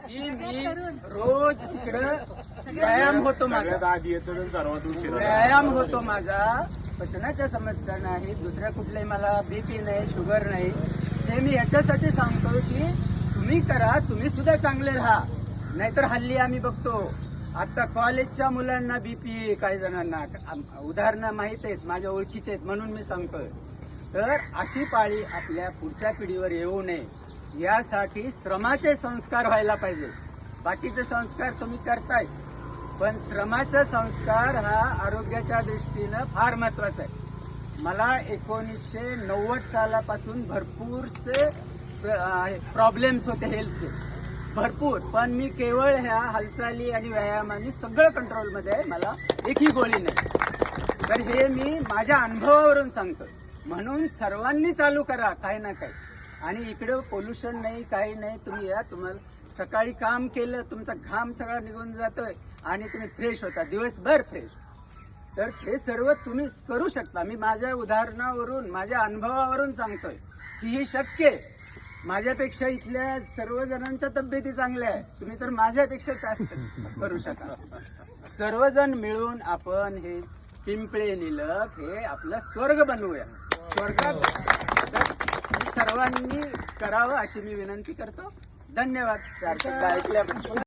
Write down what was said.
की मी रोज तिकडं व्यायाम होतो माझा, आधी येतो सर्वात उशीर व्यायाम होतो माझा, पचनाच्या समस्या नाही, दुसऱ्या कुठल्याही मला बीपी नाही, शुगर नाही. हे मी याच्यासाठी सांगतो की तुम्ही करा, तुम्ही सुद्धा चांगले राहा. नाहीतर हल्ली आम्ही बघतो आता कॉलेजच्या मुलांना बीपी, काही जणांना उदाहरणं माहित आहेत, माझ्या ओळखीचे आहेत म्हणून मी सांगतोय. तर अशी पाळी आपल्या पुढच्या पिढीवर येऊ नये यासाठी श्रमाचे संस्कार व्हायला पाहिजे. बाकीचे संस्कार तुम्ही करतायच, पण श्रमाचा संस्कार हा आरोग्याच्या दृष्टीनं फार महत्वाचा आहे. मला 1990 सालापासून भरपूरसे प्रॉब्लेम्स होते हेल्थचे, भरपूर. पण मी केवळ ह्या हालचाली आणि व्यायामाने सगळं कंट्रोलमध्ये आहे, मला एकही गोळी नाही. तर हे मी माझ्या अनुभवावरून सांगतो. म्हणून सर्वांनी चालू करा काही ना काही. आणि इकडे पोल्युशन नाही, काही नाही. तुम्ही या, तुम्हाला सकाळी काम केलं, तुमचा घाम सगळा निघून जातोय आणि तुम्ही फ्रेश होता, दिवसभर फ्रेश. तर हे सर्व तुम्ही करू शकता. मी माझ्या उदाहरणावरून, माझ्या अनुभवावरून सांगतोय की हे शक्य आहे. माझ्यापेक्षा इथल्या सर्वजणांच्या तब्येती चांगल्या आहे, तुम्ही तर माझ्यापेक्षा जास्त करू शकाल. सर्वजण मिळून आपण हे पिंपळे निलख हे आपलं स्वर्ग बनवूया. स्वर्गात सर्वांनी करावं अशी मी विनंती करतो. धन्यवाद 4 शब्द ऐकल्याबद्दल.